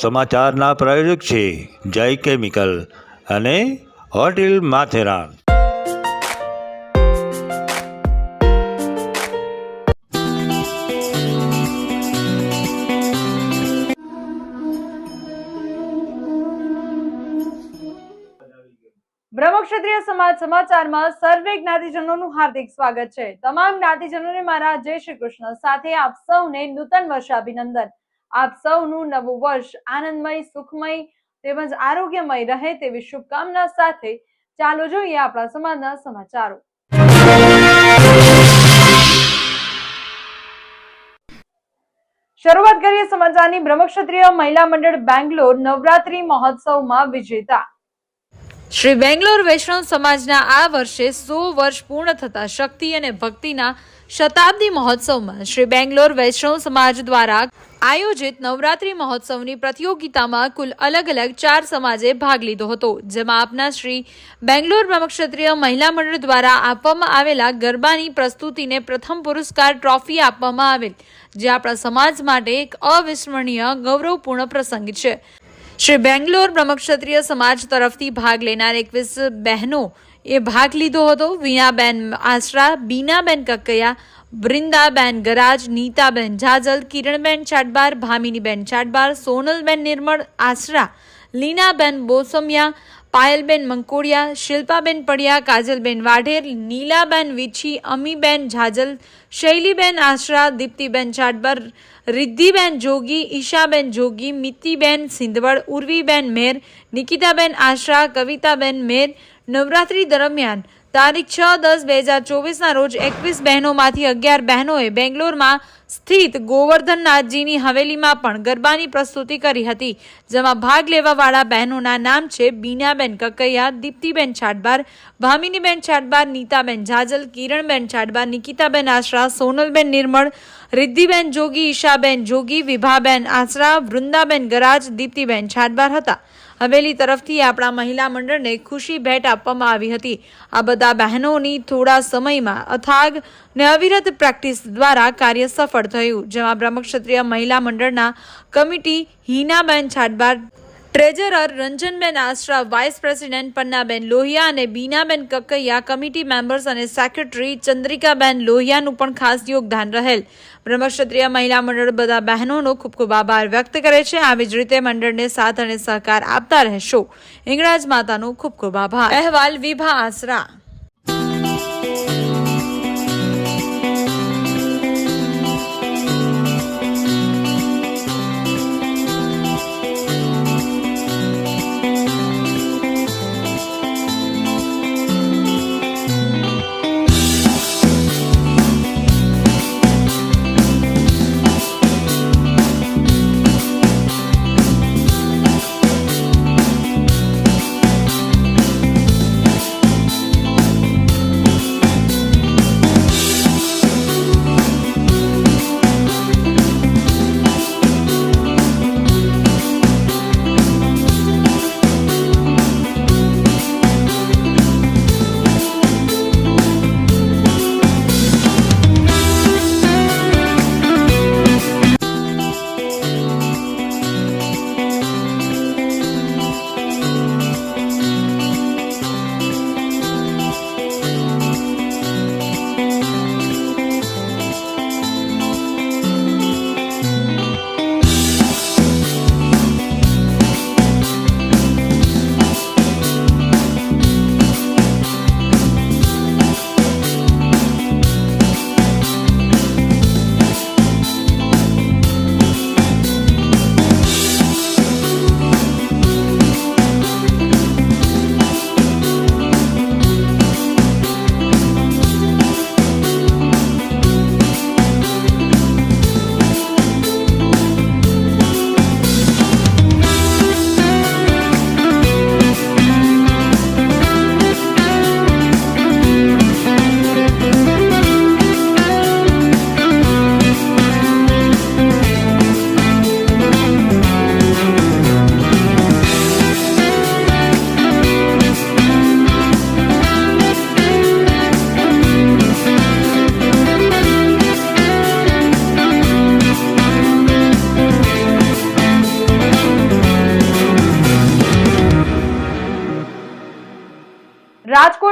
સમાચારના પ્રાયોજક છે જય કેમિકલ અને હોટેલ માથેરાન। બ્રહ્મક્ષત્રિય સમાજ સમાચારમાં સર્વે જ્ઞાતિજનોનું હાર્દિક સ્વાગત છે। તમામ જ્ઞાતિજનોને મારા જય શ્રી કૃષ્ણ। સાથે આપ સૌને નૂતન વર્ષ અભિનંદન। આપ સૌનું નવું વર્ષ આનંદમય, સુખમય તેમજ આરોગ્યમય રહે તેવી શુભકામના સાથે ચાલો જોઈએ આપણા સમાજના સમાચારો। શરૂઆત કરીએ સમાચારની। બ્રહ્મક્ષત્રિય મહિલા મંડળ બેંગ્લોર નવરાત્રી મહોત્સવમાં વિજેતા। શ્રી બેંગ્લોર વૈષ્ણવ સમાજના આ વર્ષે 100 વર્ષ પૂર્ણ થતા શક્તિ અને ભક્તિના શતાબ્દી મહોત્સવમાં શ્રી બેંગ્લોર વૈષ્ણવ સમાજ દ્વારા આયોજિત નવરાત્રી મહોત્સવની પ્રતિયોગિતામાં કુલ અલગ અલગ 4 સમાજે ભાગ લીધો હતો, જેમાં આપના શ્રી બેંગ્લોર બ્રહ્મક્ષત્રિય મહિલા મંડળ દ્વારા આપવામાં આવેલા ગરબાની પ્રસ્તુતિને પ્રથમ પુરસ્કાર ટ્રોફી આપવામાં આવેલ, જે આપણા સમાજ માટે એક અવિસ્મરણીય ગૌરવપૂર્ણ પ્રસંગ છે। શ્રી બેંગ્લોર બ્રહ્મક્ષત્રિય સમાજ તરફથી ભાગ લેનાર 21 બહેનો એ ભાગ લીધો હતો। વીણાબેન આસરા, બીનાબેન કકૈયા, વૃંદાબેન ગરાજ, નીતાબેન જાજલ, કિરણબેન ચાડબાર, ભામિનીબેન ચાડબાર, સોનલબેન નિર્મળ આસરા, લીનાબેન બોસમિયા, પાયલબેન મંકોડિયા, શિલ્પાબેન પડિયા, કાજલબેન વાઢેર, નીલાબેન વિછી, અમીબેન જાજલ, શૈલીબેન આસરા, દીપ્તિબેન ચાડબાર, રિદ્ધિબેન જોગી, ઈશાબેન જોગી, મિતિબેન સિંધવડ, ઉર્વીબેન મેર, નિકિતાબેન આશરા, કવિતાબેન મેર। નવરાત્રી દરમિયાન તારીખ 6-10-2024ના રોજ 21 બહેનોમાંથી 11 બહેનોએ બેંગ્લોરમાં સ્થિત ગોવર્ધનનાથજીની હવેલીમાં પણ ગરબાની પ્રસ્તુતિ કરી હતી, જેમાં ભાગ લેવાવાળા બહેનોના નામ છે બીનાબેન કકૈયા, દીપ્તિબેન ચાડબાર, ભામિનીબેન ચાડબાર, નીતાબેન જાજલ, કિરણબેન ચાડબાર, નિકિતાબેન આશરા, સોનલબેન નિર્મળ, રિદ્ધિબેન જોગી, ઈશાબેન જોગી, વિભાબેન આસરા, વૃંદાબેન ગરાજ, દીપ્તિબેન ચાડબાર હતા। હવેલી તરફથી આપણા મહિલા મંડળને ખુશી ભેટ આપવામાં આવી હતી। આ બધા બહેનોની થોડા સમયમાં અથાગ ને અવિરત પ્રેક્ટિસ દ્વારા કાર્ય સફળ થયું, જેમાં બ્રહ્મક્ષત્રિય મહિલા મંડળના committee Hinaben Chadbar, treasurer Ranjanben Asra, vice president Pannaben Lohia અને બીનાબેન કકૈયા, કમિટી મેમ્બર્સ અને સેક્રેટરી ચંદ્રિકાબેન લોહિયાનું પણ ખાસ યોગદાન રહેલ। બ્રહ્મક્ષત્રિય મહિલા મંડળ બધા બહેનોનો ખૂબ ખૂબ આભાર વ્યક્ત કરે છે। આવી જ રીતે મંડળને સાથ અને સહકાર આપતા રહેશો। હિંગળાજ માતાનો ખૂબ ખૂબ આભાર। અહેવાલ વિભા આસરા।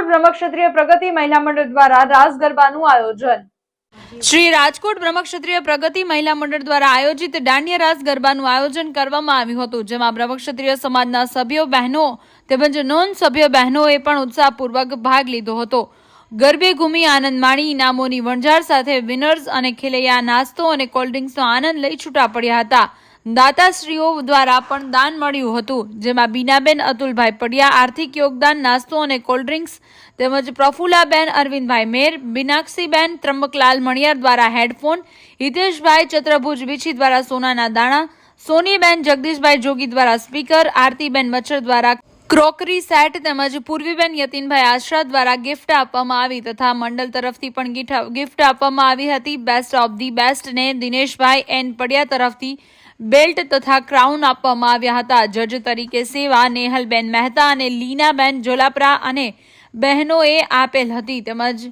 રાજકોટ બ્રહ્મક્ષત્રિય પ્રગતિ મહિલા મંડળ દ્વારા રાસ ગરબાનું આયોજન. શ્રી રાજકોટ બ્રહ્મક્ષત્રિય પ્રગતિ મહિલા મંડળ દ્વારા આયોજિત દાંડિયા રાસ ગરબાનું આયોજન કરવામાં આવ્યું હતું, જેમાં બ્રહ્મક્ષત્રિય સમાજના સભ્યો બહેનો તેમજ નોન સભ્ય બહેનોએ પણ ઉત્સાહપૂર્વક ભાગ લીધો હતો. ગરબે ઘૂમી આનંદ માણી ઇનામોની વણઝાર સાથે વિનર્સ અને ખેલૈયા નાસ્તો અને કોલ્ડ્રિંક્સનો આનંદ લઈ છૂટા પડ્યા હતા. દાતાશ્રીઓ દ્વારા પણ દાન મળ્યું હતું, જેમાં બીનાબેન અતુલભાઈ પડિયા આર્થિક યોગદાન, નાસ્તો અને કોલ્ડ્રિંક્સ તેમજ પ્રફુલાબેન અરવિંદભાઈ મેર, બીનાક્ષીબેન ત્રંબકલાલ મણિયાર દ્વારા હેડફોન, હિતેશભાઈ ચત્રભુજ વિછી દ્વારા સોનાના દાણા, સોનીબેન જગદીશભાઈ જોગી દ્વારા સ્પીકર, આરતીબેન મચ્છર દ્વારા ક્રોકરી સેટ તેમજ પૂર્વીબેન યતીનભાઈ આશરા દ્વારા ગિફ્ટ આપવામાં આવી તથા મંડળ તરફથી પણ ગિફ્ટ આપવામાં આવી હતી. બેસ્ટ ઓફ ધી બેસ્ટને દિનેશભાઈ એન પડિયા તરફથી બેલ્ટ તથા ક્રાઉન આપવામાં આવ્યા હતા. જજ તરીકે સેવા નેહલબેન મહેતા અને લીનાબેન જોલાપરા અને બહેનોએ આપેલ હતી. તેમજ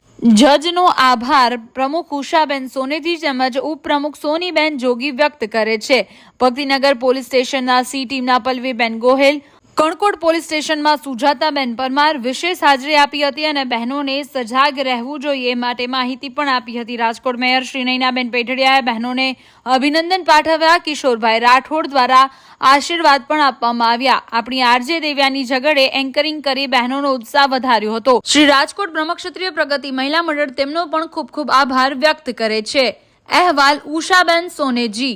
જજનો આભાર પ્રમુખ ઉષાબેન સોનેથી તેમજ ઉપપ્રમુખ સોનીબેન જોગી વ્યક્ત કરે છે. ભક્તિનગર પોલીસ સ્ટેશનના સી ટીમના પલ્લવીબેન ગોહેલ, કણકોટ પોલીસ સ્ટેશનમાં સુજાતાબેન પરમાર વિશેષ હાજરી આપી હતી અને બહેનોને સજાગ રહેવું જોઈએ એ માટે માહિતી પણ આપી હતી. રાજકોટ મેયર શ્રી નૈનાબેન પેઢડિયાએ બહેનોને અભિનંદન પાઠવ્યા. કિશોરભાઈ રાઠોડ દ્વારા આશીર્વાદ પણ આપવામાં આવ્યા. આપણી આરજે દેવ્યાની ઝઘડે એન્કરિંગ કરી બહેનોનો ઉત્સાહ વધાર્યો હતો. શ્રી રાજકોટ બ્રહ્મક્ષત્રિય પ્રગતિ મહિલા મંડળ તેમનો પણ ખૂબ ખૂબ આભાર વ્યક્ત કરે છે. અહેવાલ ઉષાબેન સોનેજી.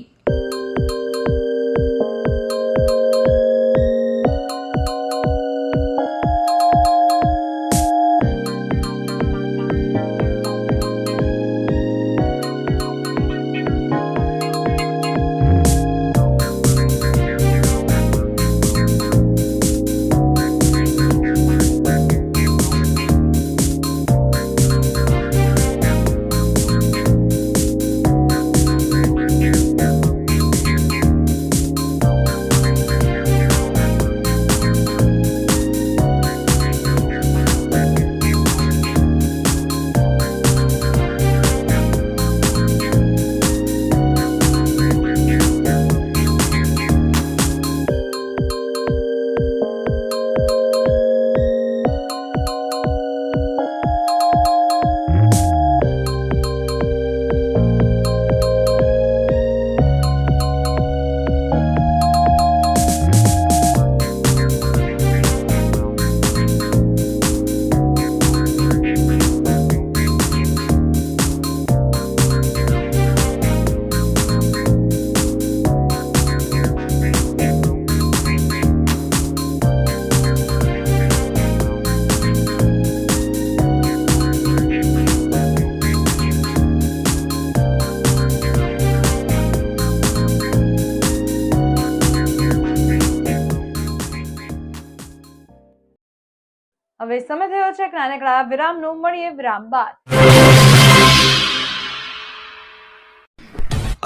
હવે સમય થયો છે નાનકડા વિરામનો. મળીએ વિરામ બાદ.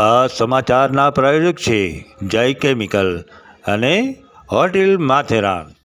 આ સમાચારના પ્રાયોજક છે જય કેમિકલ અને હોટેલ માથેરાન.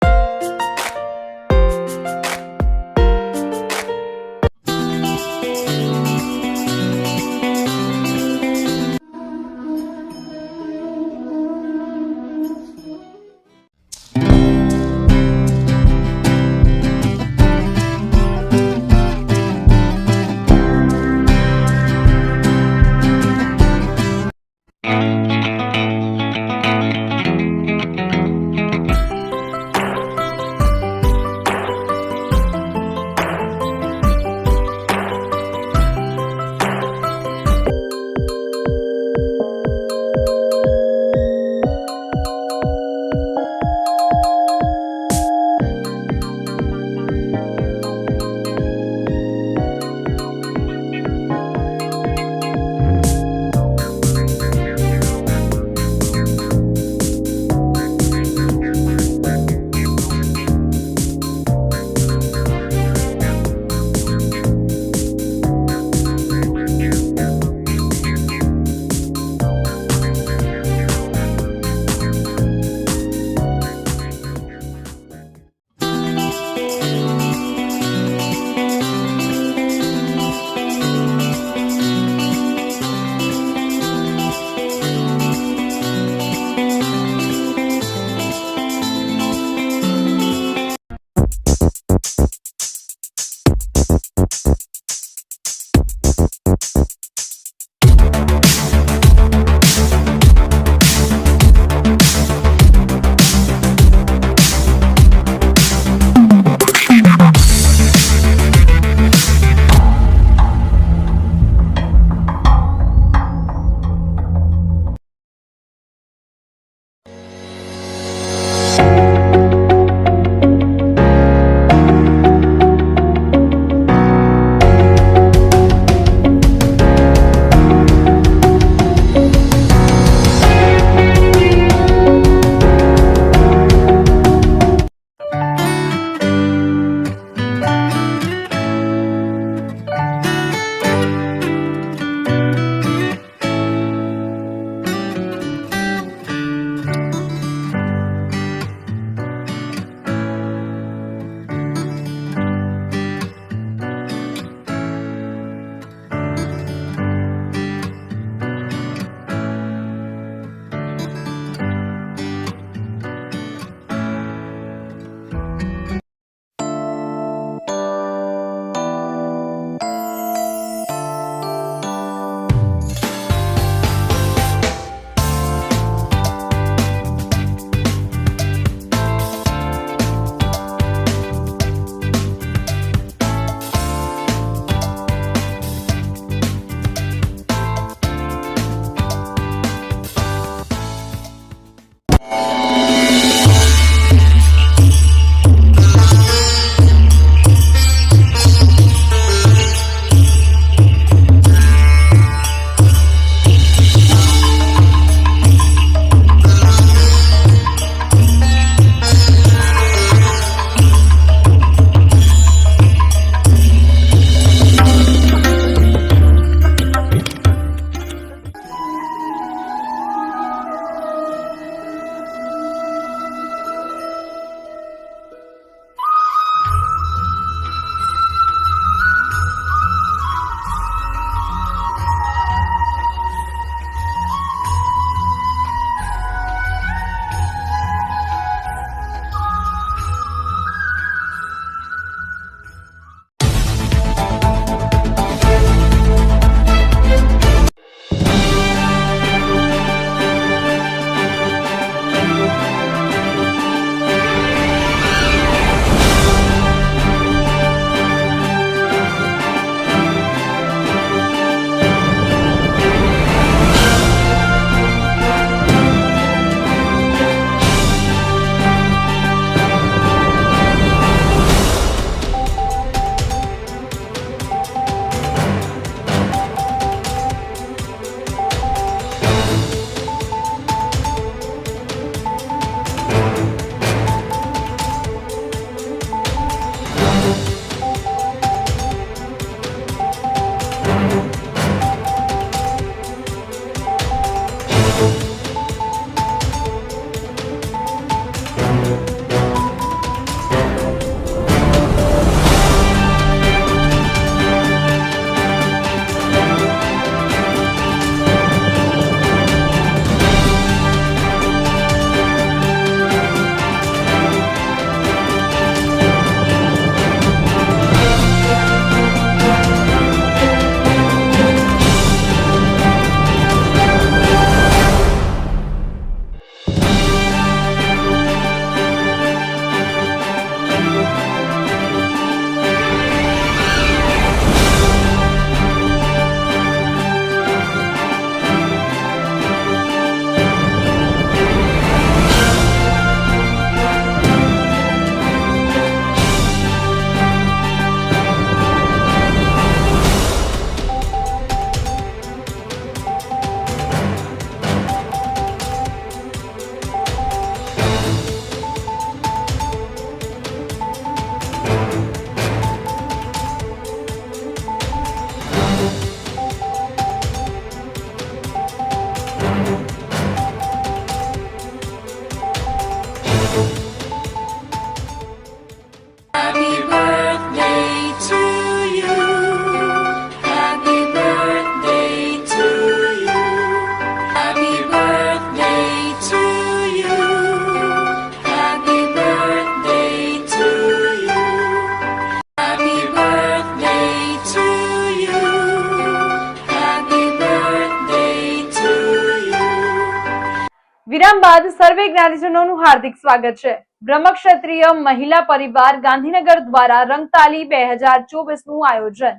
વિરામ બાદ સર્વે જ્ઞાતિજનોનું હાર્દિક સ્વાગત છે. બ્રહ્મક્ષત્રિય મહિલા પરિવાર ગાંધીનગર દ્વારા રંગતાલી 2024 નું આયોજન.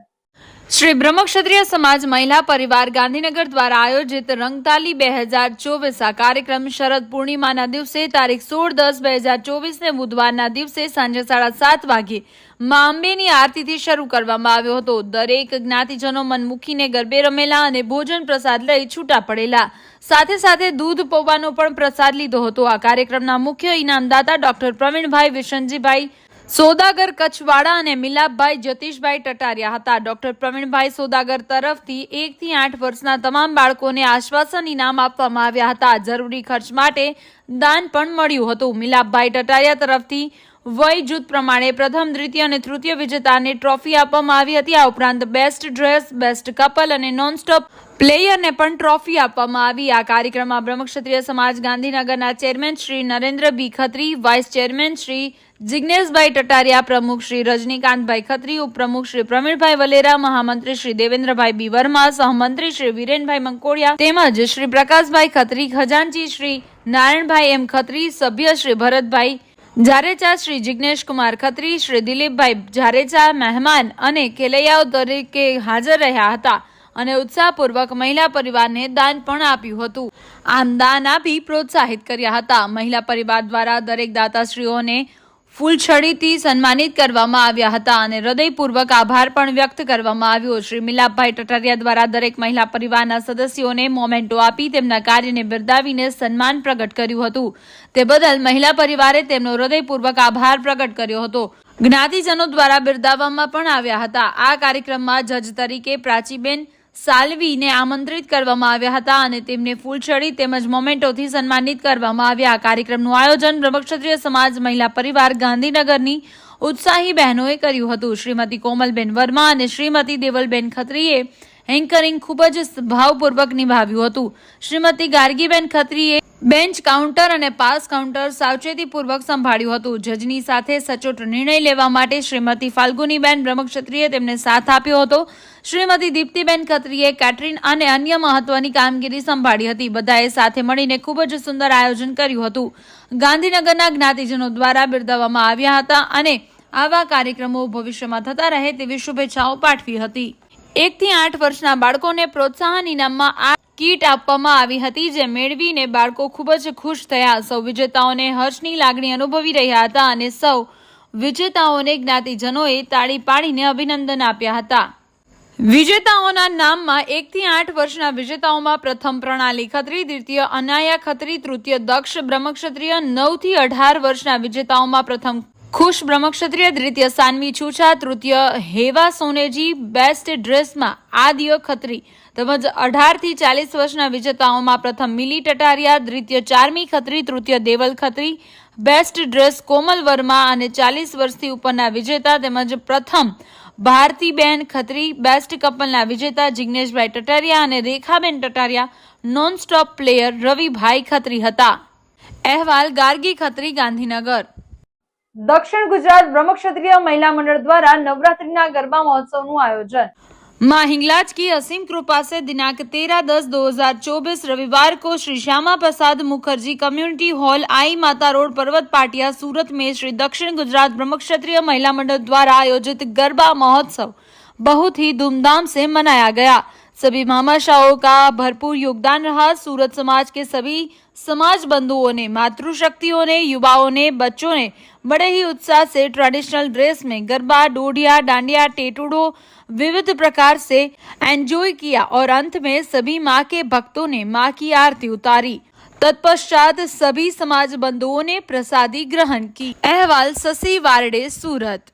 શ્રી બ્રહ્મક્ષત્રિય સમાજ મહિલા પરિવાર ગાંધીનગર દ્વારા આયોજિત રંગતાલી 2024 આ કાર્યક્રમ શરદ પૂર્ણિમાના દિવસે તારીખ 16/10/2024 ને બુધવારના દિવસે સાંજે 7:30 વાગ્યે મા અંબેની આરતીથી શરૂ કરવામાં આવ્યો હતો. દરેક જ્ઞાતિજનો મન મૂકીને ગરબે રમેલા અને ભોજન પ્રસાદ લઈ છૂટા પડેલા. સાથે સાથે દૂધ પૌવાનો પણ પ્રસાદ લીધો હતો. આ કાર્યક્રમના મુખ્ય ઇનામદાતા ડોક્ટર પ્રવીણભાઈ વિશનજીભાઈ સોદાગર કચ્છવાડા અને મિલાપભાઈ જતીશભાઈ ટટારિયા હતા. ડોક્ટર પ્રવીણભાઈ સોદાગર તરફથી 1 થી 8 વર્ષના તમામ બાળકોને આશ્વાસન ઇનામ આપવામાં આવ્યા હતા. જરૂરી ખર્ચ માટે દાન પણ મળ્યું હતું. મિલાપભાઈ ટટારિયા તરફથી વય જૂથ પ્રમાણે પ્રથમ, દ્વિતીય અને તૃતીય વિજેતાને ટ્રોફી આપવામાં આવી હતી. આ ઉપરાંત બેસ્ટ ડ્રેસ, બેસ્ટ કપલ અને નોનસ્ટોપ પ્લેયરને પણ ટ્રોફી આપવામાં આવી. આ કાર્યક્રમમાં બ્રહ્મક્ષત્રિય સમાજ ગાંધીનગરના ચેરમેન શ્રી નરેન્દ્ર બી ખત્રી, વાઇસ ચેરમેન શ્રી જિગ્નેશભાઈ ટટારિયા, પ્રમુખ શ્રી રજનીકાંતભાઈ ખત્રી, ઉપપ્રમુખ શ્રી પ્રવીણભાઈ વલેરા, મહામંત્રી શ્રી દેવેન્દ્રભાઈ બી વર્મા, સહમંત્રી શ્રી વિરેનભાઈ મંકોડિયા તેમજ શ્રી પ્રકાશભાઈ ખત્રી, ખજાનચી શ્રી નારાયણભાઈ એમ ખત્રી, સભ્ય શ્રી ભરતભાઈ જારેચા, શ્રી જિગ્નેશ કુમાર ખત્રી, શ્રી દિલીપભાઈ જારેચા મહેમાન અને ખેલૈયાઓ તરીકે હાજર રહ્યા હતા અને ઉત્સાહપૂર્વક મહિલા પરિવારને દાન પણ આપ્યું હતું. આમ દાન આપી પ્રોત્સાહિત કર્યા હતા. મહિલા પરિવાર દ્વારા દરેક દાતાશ્રીઓને ફૂલછડીથી સન્માનિત કરવામાં આવ્યા હતા અને હૃદયપૂર્વક આભાર પણ વ્યક્ત કરવામાં આવ્યો. શ્રી મિલાપભાઈ ટટારિયા દ્વારા દરેક મહિલા પરિવારના સદસ્યોને મોમેન્ટો આપી તેમના કાર્યને બિરદાવીને સન્માન પ્રગટ કર્યું હતું. તે બદલ મહિલા પરિવારે તેમનો હૃદયપૂર્વક આભાર પ્રગટ કર્યો હતો. જ્ઞાતિજનો દ્વારા બિરદાવવામાં પણ આવ્યા હતા. આ કાર્યક્રમમાં જજ તરીકે પ્રાચીબેન સાલવીને આમંત્રિત કરવામાં આવ્યા હતા અને તેમને ફૂલછડી તેમજ મોમેન્ટોથી સન્માનિત કરવામાં આવ્યા. આ કાર્યક્રમનું આયોજન બ્રહ્મક્ષત્રિય સમાજ મહિલા પરિવાર ગાંધીનગરની ઉત્સાહી બહેનોએ કર્યું હતું. શ્રીમતી કોમલબેન વર્મા અને શ્રીમતી દેવલબેન ખત્રીએ એન્કરિંગ ખૂબ જ ભાવપૂર્વક નિભાવ્યું હતું. શ્રીમતી ગાર્ગીબેન ખત્રીએ બેન્ચ કાઉન્ટર અને પાસ કાઉન્ટર સાવચેતીપૂર્વક સંભાળ્યું હતું. જજની સાથે સચોટ નિર્ણય લેવા માટે શ્રીમતી ફાલ્ગુનીબેન બ્રહ્મક્ષત્રીએ તેમને સાથ આપ્યો હતો. શ્રીમતી દીપ્તિબેન ખત્રીએ કેટરિંગ અને અન્ય મહત્વની કામગીરી સંભાળી હતી. બધાએ સાથે મળીને ખૂબ જ સુંદર આયોજન કર્યું હતું. ગાંધીનગરના જ્ઞાતિજનો દ્વારા બિરદાવવામાં આવ્યા હતા અને આવા કાર્યક્રમો ભવિષ્યમાં થતા રહે તેવી શુભેચ્છાઓ પાઠવી હતી. 1 થી 8 વર્ષના બાળકોને પ્રોત્સાહન ઇનામમાં આ કીટ આપવામાં આવી હતી, જે મેળવીને બાળકો ખૂબ જ ખુશ થયા. સૌ વિજેતાઓને હર્ષની લાગણી અનુભવી રહ્યા હતા અને સૌ વિજેતાઓને જ્ઞાતિજનોએ તાળી પાડીને અભિનંદન આપ્યા હતા. વિજેતાઓના નામમાં 1 થી 8 વર્ષના વિજેતાઓમાં પ્રથમ પ્રણાલી ખત્રી, દ્વિતીય અનાયા ખત્રી, તૃતીય દક્ષ બ્રહ્મક્ષત્રિય, 9 થી 18 વર્ષના વિજેતાઓમાં પ્રથમ ખુશ બ્રહ્મક્ષત્રિય, દ્વિતીય સાનવી છુછા, તૃતીય હેવા સોનેજી, બેસ્ટ ડ્રેસમાં આદિય ખત્રી તેમજ 18 થી 40 વર્ષના વિજેતાઓમાં પ્રથમ મિલી ટટારિયા, દ્વિતીય ચારમી ખત્રી, તૃતીય દેવલ ખત્રી, બેસ્ટ ડ્રેસ કોમલ વર્મા અને 40 વર્ષથી ઉપરના વિજેતા તેમજ પ્રથમ ભારતીબેન ખત્રી, બેસ્ટ કપલના વિજેતા જિગ્નેશભાઈ ટટારિયા અને રેખાબેન ટટારિયા, નોન સ્ટોપ પ્લેયર રવિભાઈ ખત્રી હતા. અહેવાલ ગાર્ગી ખત્રી, ગાંધીનગર. દક્ષિણ ગુજરાત બ્રહ્મક્ષત્રિય મહિલા મંડળ દ્વારા નવરાત્રિના ગરબા મહોત્સવનું આયોજન. मां हिंगलाज की असीम कृपा से दिनांक 13/10/2024 रविवार को श्री श्यामा प्रसाद मुखर्जी कम्युनिटी हॉल आई माता रोड पर्वत पाटिया सूरत में श्री दक्षिण गुजरात ब्रह्मक्षत्रिय महिला मंडल द्वारा आयोजित गरबा महोत्सव बहुत ही धूमधाम से मनाया गया. सभी मामाशाओं का भरपूर योगदान रहा. सूरत समाज के सभी समाज बंधुओं ने, मातृशक्तियों ने, युवाओं ने, बच्चों ने बड़े ही उत्साह से ट्रेडिशनल ड्रेस में गरबा, डोडिया, डांडिया, टेटुडो विविध प्रकार से एंजॉय किया और अंत में सभी माँ के भक्तों ने माँ की आरती उतारी. तत्पश्चात सभी समाज बंधुओं ने प्रसादी ग्रहण की. अहवाल शशि वारडे, सूरत.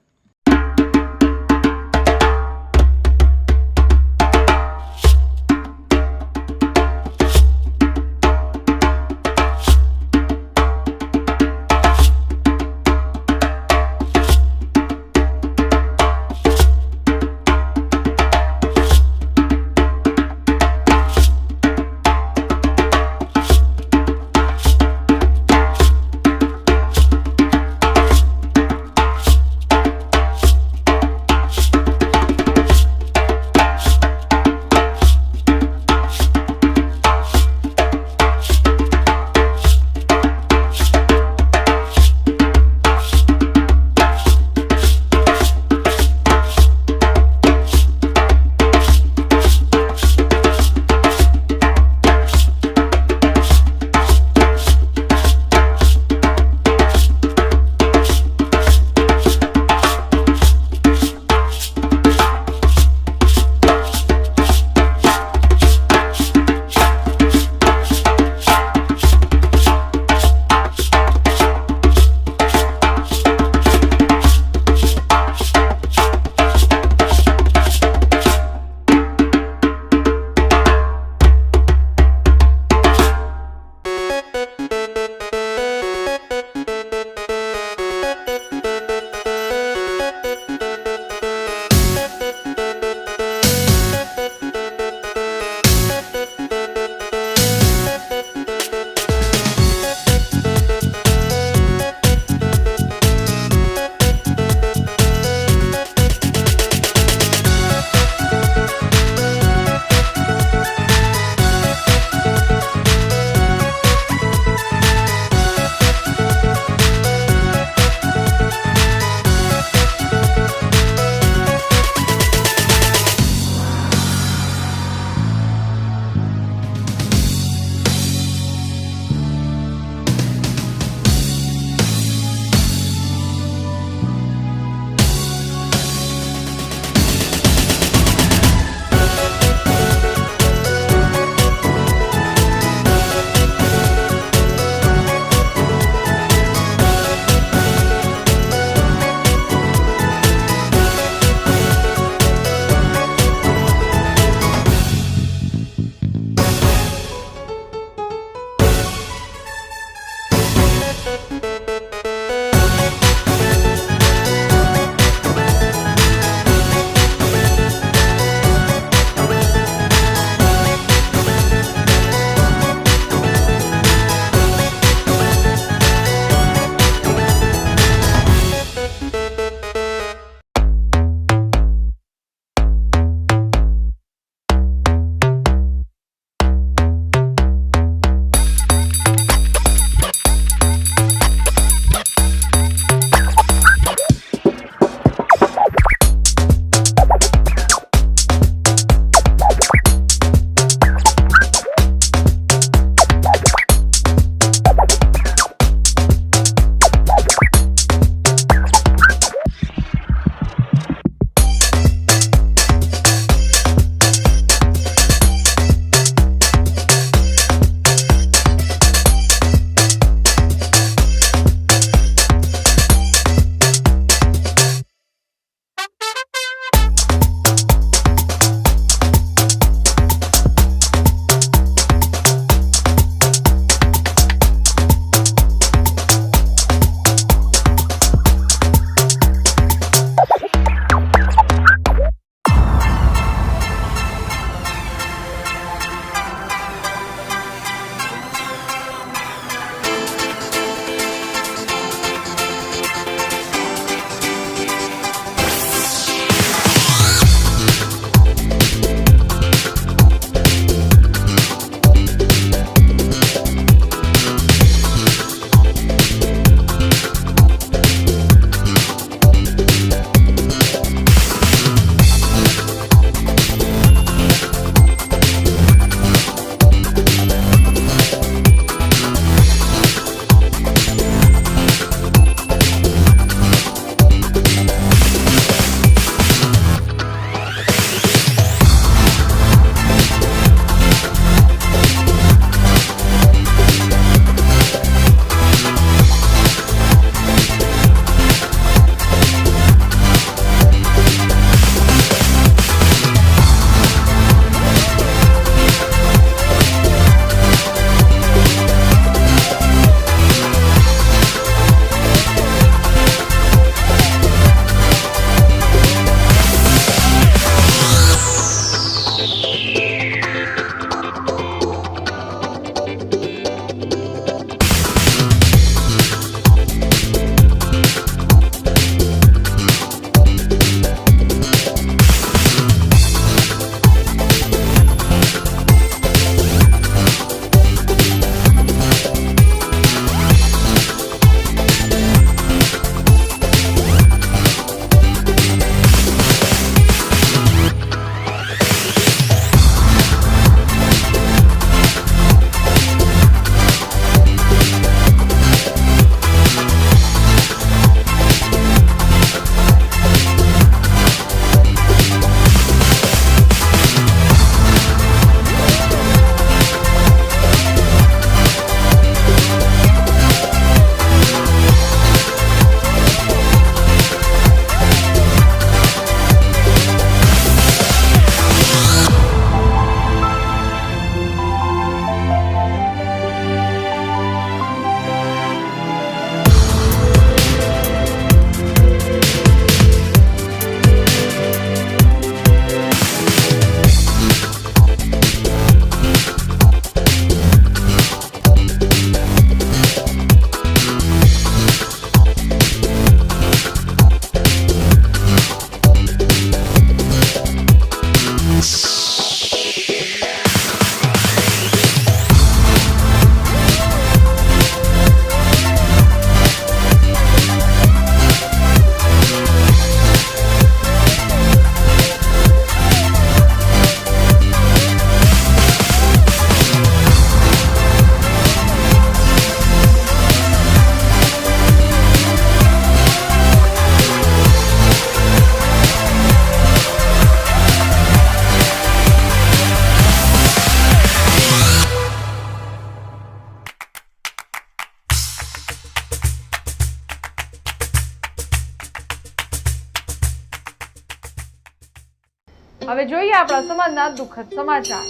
હવે જોઈએ આપણા સમાજના દુઃખદ સમાચાર.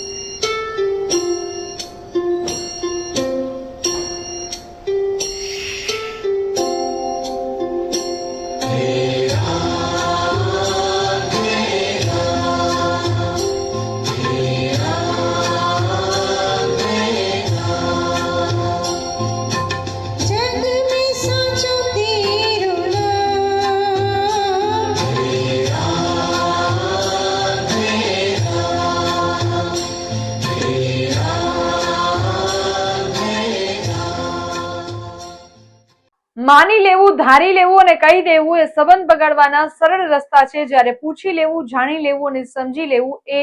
માની લેવું, ધારી લેવું અને કહી દેવું એ સંબંધ બગાડવાના સરળ રસ્તા છે, જ્યારે પૂછી લેવું, જાણી લેવું અને સમજી લેવું એ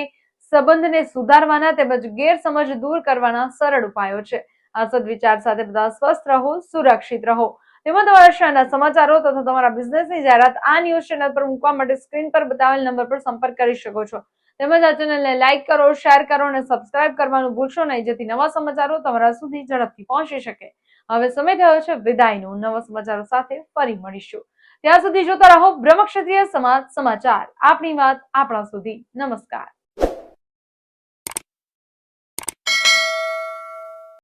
સંબંધને સુધારવાના તેમજ ગેરસમજ દૂર કરવાના સરળ ઉપાયો છે. આ સદવિચાર સાથે બધા સ્વસ્થ રહો, સુરક્ષિત રહો. તેમાં તમારા શહેરના સમાચારો તથા તમારા બિઝનેસની જાહેરાત આ ન્યૂઝ ચેનલ પર મૂકવા માટે સ્ક્રીન પર બતાવેલ નંબર પર સંપર્ક કરી શકો છો. તેમજ આ ચેનલને લાઇક કરો, શેર કરો અને સબસ્ક્રાઇબ કરવાનું ભૂલશો નહીં, જેથી નવા સમાચારો તમારા સુધી ઝડપથી પહોંચી શકે. હવે સમય થયો છે વિદાયનો. નવા સમાચારો સાથે ફરી મળીશું. ત્યાં સુધી જોતા રહો બ્રહ્મક્ષત્રિય સમાજ સમાચાર. આપણી વાત આપણા સુધી. નમસ્કાર.